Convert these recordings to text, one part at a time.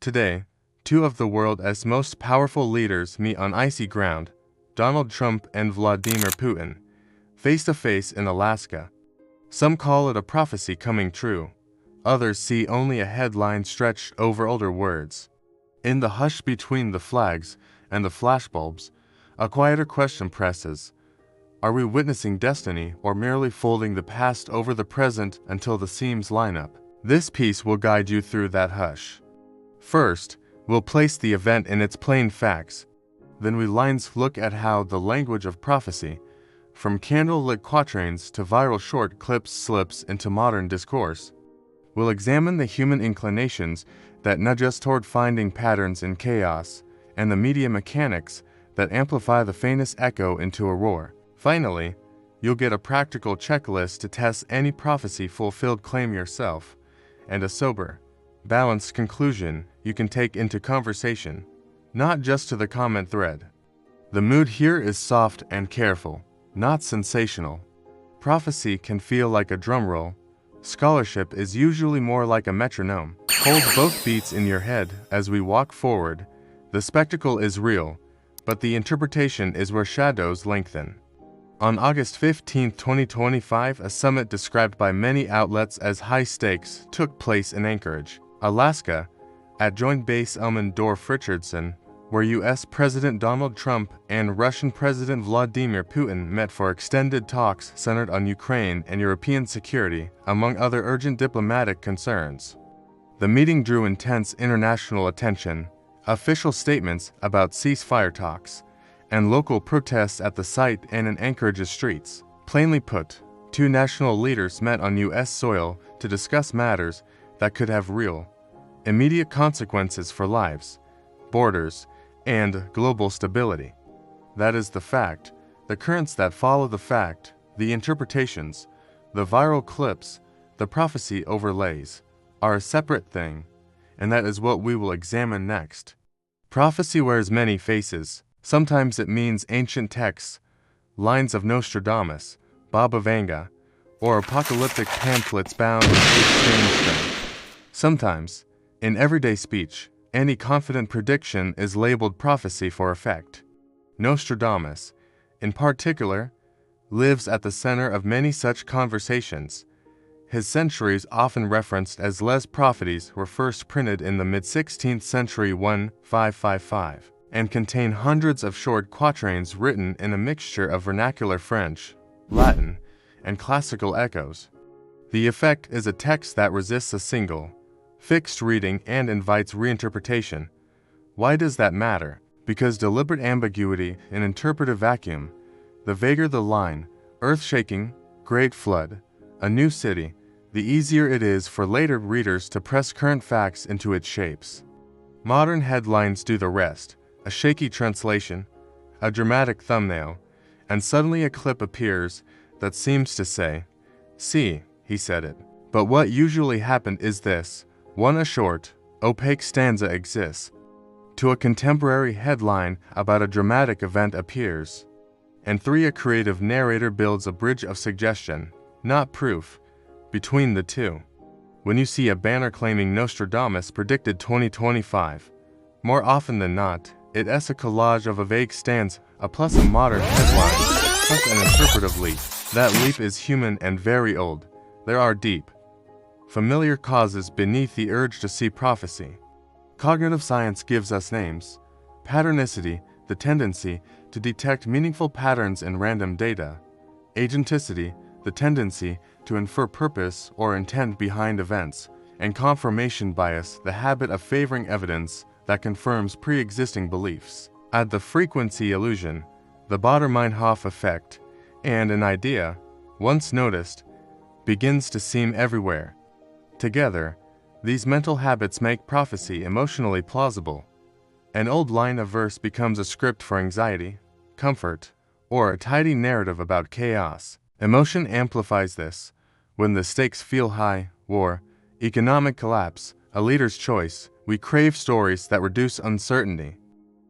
Today, two of the world's most powerful leaders meet on icy ground, Donald Trump and Vladimir Putin, face to face in Alaska. Some call it a prophecy coming true. Others see only a headline stretched over older words. In the hush between the flags and the flashbulbs, a quieter question presses. Are we witnessing destiny or merely folding the past over the present until the seams line up? This piece will guide you through that hush. First, we'll place the event in its plain facts. Then we lines look at how the language of prophecy, from candle-lit quatrains to viral short clips, slips into modern discourse. We'll examine the human inclinations that nudge us toward finding patterns in chaos, and the media mechanics that amplify the faintest echo into a roar. Finally, you'll get a practical checklist to test any prophecy-fulfilled claim yourself, and a sober, balanced conclusion you can take into conversation, not just to the comment thread. The mood here is soft and careful, not sensational. Prophecy can feel like a drum roll. Scholarship is usually more like a metronome. Hold both beats in your head as we walk forward. The spectacle is real, but the interpretation is where shadows lengthen. On August 15, 2025, a summit described by many outlets as high stakes took place in Anchorage, Alaska, at Joint Base Elmendorf-Richardson, where U.S. President Donald Trump and Russian President Vladimir Putin met for extended talks centered on Ukraine and European security, among other urgent diplomatic concerns. The meeting drew intense international attention, official statements about ceasefire talks, and local protests at the site and in Anchorage's streets. Plainly put, two national leaders met on U.S. soil to discuss matters that could have real, immediate consequences for lives, borders, and global stability. That is the fact. The currents that follow the fact, the interpretations, the viral clips, the prophecy overlays, are a separate thing, and that is what we will examine next. Prophecy wears many faces. Sometimes it means ancient texts, lines of Nostradamus, Baba Vanga, or apocalyptic pamphlets bound in strange strength. Sometimes, in everyday speech, any confident prediction is labeled prophecy for effect. Nostradamus, in particular, lives at the center of many such conversations. His centuries, often referenced as Les Prophéties, were first printed in the mid-16th century 1555, and contain hundreds of short quatrains written in a mixture of vernacular French, Latin, and classical echoes. The effect is a text that resists a single, fixed reading and invites reinterpretation. Why does that matter? Because deliberate ambiguity in interpretive vacuum, the vaguer the line, earth-shaking, great flood, a new city, the easier it is for later readers to press current facts into its shapes. Modern headlines do the rest, a shaky translation, a dramatic thumbnail, and suddenly a clip appears that seems to say, "See, he said it." But what usually happened is this: 1. A short, opaque stanza exists. 2. A contemporary headline about a dramatic event appears. And 3. A creative narrator builds a bridge of suggestion, not proof, between the two. When you see a banner claiming Nostradamus predicted 2025, more often than not, it's a collage of a vague stanza, plus a modern headline, plus an interpretive leap. That leap is human and very old. There are deep, familiar causes beneath the urge to see prophecy. Cognitive science gives us names. Patternicity, the tendency to detect meaningful patterns in random data. Agenticity, the tendency to infer purpose or intent behind events. And confirmation bias, the habit of favoring evidence that confirms pre-existing beliefs. Add the frequency illusion, the Baader-Meinhof effect, and an idea, once noticed, begins to seem everywhere. Together, these mental habits make prophecy emotionally plausible. An old line of verse becomes a script for anxiety, comfort, or a tidy narrative about chaos. Emotion amplifies this. When the stakes feel high, war, economic collapse, a leader's choice, we crave stories that reduce uncertainty.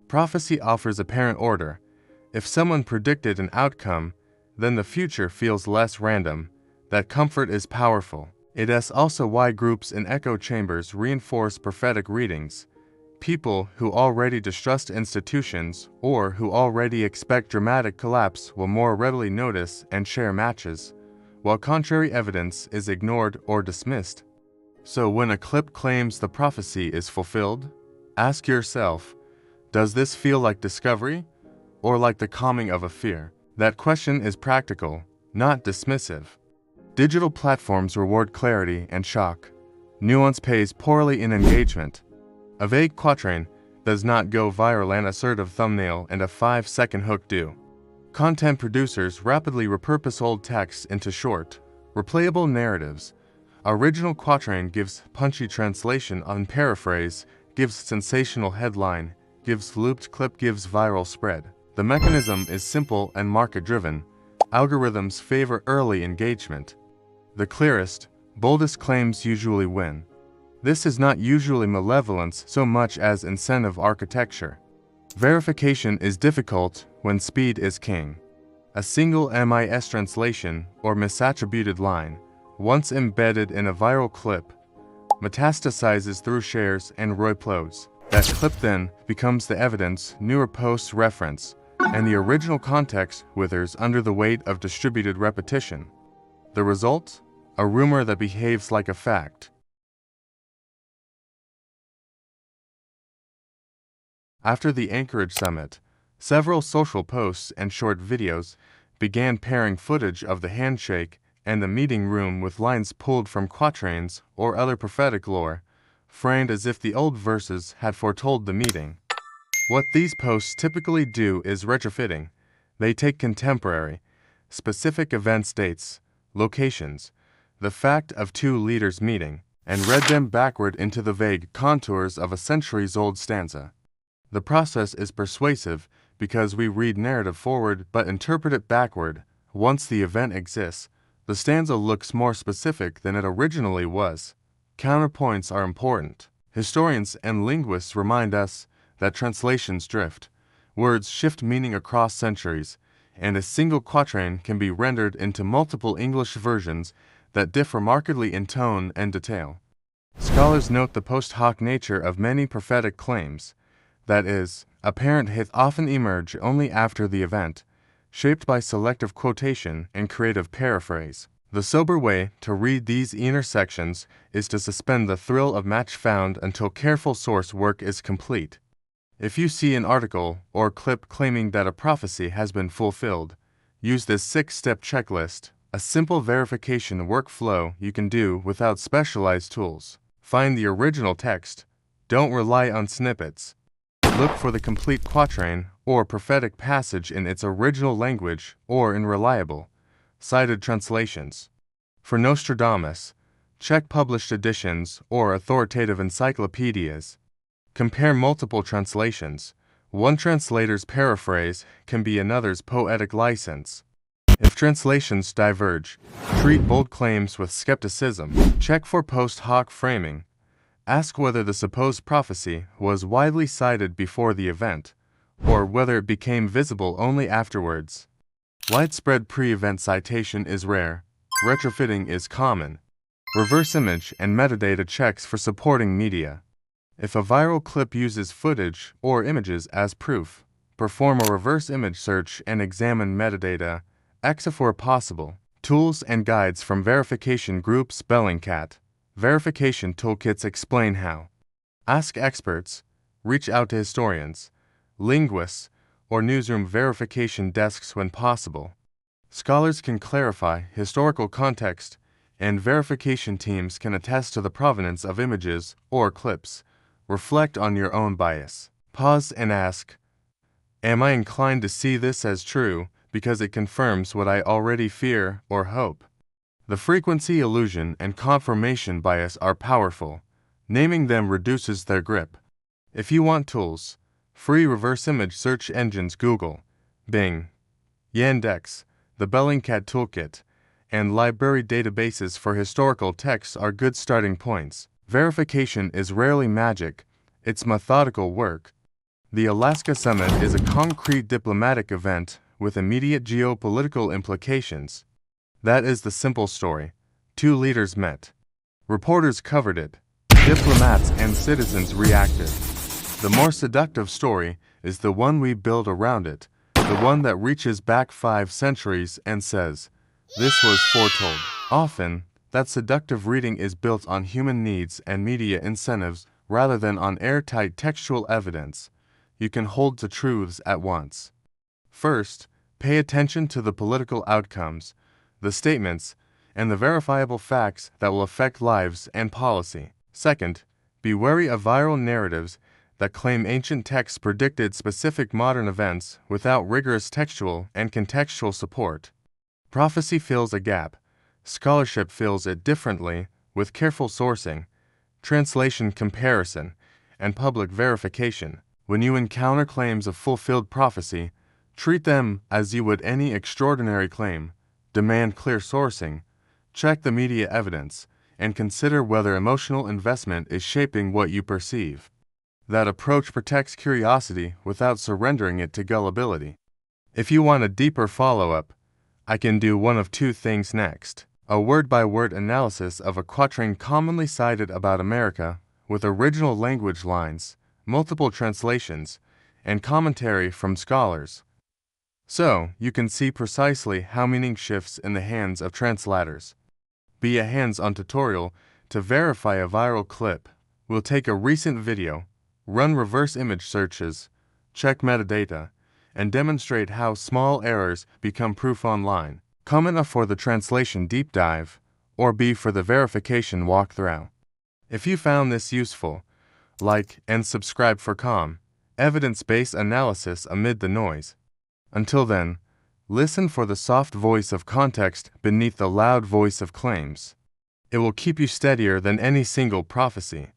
Prophecy offers apparent order. If someone predicted an outcome, then the future feels less random. That comfort is powerful. It is also why groups in echo chambers reinforce prophetic readings. People who already distrust institutions or who already expect dramatic collapse will more readily notice and share matches, while contrary evidence is ignored or dismissed. So when a clip claims the prophecy is fulfilled, ask yourself, does this feel like discovery or like the calming of a fear? That question is practical, not dismissive. Digital platforms reward clarity and shock. Nuance pays poorly in engagement. A vague quatrain does not go viral. An assertive thumbnail and a 5-second hook do. Content producers rapidly repurpose old texts into short, replayable narratives. Original quatrain gives punchy translation on paraphrase, gives sensational headline, gives looped clip, gives viral spread. The mechanism is simple and market-driven. Algorithms favor early engagement. The clearest, boldest claims usually win. This is not usually malevolence so much as incentive architecture. Verification is difficult when speed is king. A single MIS translation or misattributed line, once embedded in a viral clip, metastasizes through shares and reploads. That clip then becomes the evidence newer posts reference, and the original context withers under the weight of distributed repetition. The result? A rumor that behaves like a fact. After the Anchorage summit, several social posts and short videos began pairing footage of the handshake and the meeting room with lines pulled from quatrains or other prophetic lore, framed as if the old verses had foretold the meeting. What these posts typically do is retrofitting. They take contemporary, specific events, dates, locations, the fact of two leaders meeting, and read them backward into the vague contours of a centuries-old stanza. The process is persuasive because we read narrative forward but interpret it backward. Once the event exists, the stanza looks more specific than it originally was. Counterpoints are important. Historians and linguists remind us that translations drift. Words shift meaning across centuries, and a single quatrain can be rendered into multiple English versions that differ markedly in tone and detail. Scholars note the post hoc nature of many prophetic claims. That is, apparent hits often emerge only after the event, shaped by selective quotation and creative paraphrase. The sober way to read these intersections is to suspend the thrill of match found until careful source work is complete. If you see an article or clip claiming that a prophecy has been fulfilled, use this 6-step checklist, a simple verification workflow you can do without specialized tools. Find the original text. Don't rely on snippets. Look for the complete quatrain or prophetic passage in its original language or in reliable, cited translations. For Nostradamus, check published editions or authoritative encyclopedias. Compare multiple translations. One translator's paraphrase can be another's poetic license. If translations diverge, treat bold claims with skepticism. Check for post hoc framing. Ask whether the supposed prophecy was widely cited before the event, or whether it became visible only afterwards. Widespread pre-event citation is rare. Retrofitting is common. Reverse image and metadata checks for supporting media. If a viral clip uses footage or images as proof, perform a reverse image search and examine metadata, for possible. Tools and guides from verification groups. Bellingcat. Verification toolkits explain how. Ask experts, reach out to historians, linguists, or newsroom verification desks when possible. Scholars can clarify historical context, and verification teams can attest to the provenance of images or clips. Reflect on your own bias. Pause and ask, am I inclined to see this as true because it confirms what I already fear or hope? The frequency illusion and confirmation bias are powerful. Naming them reduces their grip. If you want tools, free reverse image search engines Google, Bing, Yandex, the Bellingcat Toolkit, and library databases for historical texts are good starting points. Verification is rarely magic, it's methodical work. The Alaska Summit is a concrete diplomatic event with immediate geopolitical implications. That is the simple story. Two leaders met. Reporters covered it. Diplomats and citizens reacted. The more seductive story is the one we build around it, the one that reaches back 5 centuries and says, "This was foretold." Often, that seductive reading is built on human needs and media incentives rather than on airtight textual evidence. You can hold to truths at once. First, pay attention to the political outcomes, the statements, and the verifiable facts that will affect lives and policy. Second, be wary of viral narratives that claim ancient texts predicted specific modern events without rigorous textual and contextual support. Prophecy fills a gap. Scholarship fills it differently with careful sourcing, translation comparison, and public verification. When you encounter claims of fulfilled prophecy, treat them as you would any extraordinary claim. Demand clear sourcing, check the media evidence, and consider whether emotional investment is shaping what you perceive. That approach protects curiosity without surrendering it to gullibility. If you want a deeper follow-up, I can do one of 2 things next: a word-by-word analysis of a quatrain commonly cited about America, with original language lines, multiple translations, and commentary from scholars. So, you can see precisely how meaning shifts in the hands of translators. Be a hands-on tutorial to verify a viral clip. We'll take a recent video, run reverse image searches, check metadata, and demonstrate how small errors become proof online. Comment A for the translation deep dive, or B for the verification walkthrough. If you found this useful, like and subscribe for calm, evidence-based analysis amid the noise. Until then, listen for the soft voice of context beneath the loud voice of claims. It will keep you steadier than any single prophecy.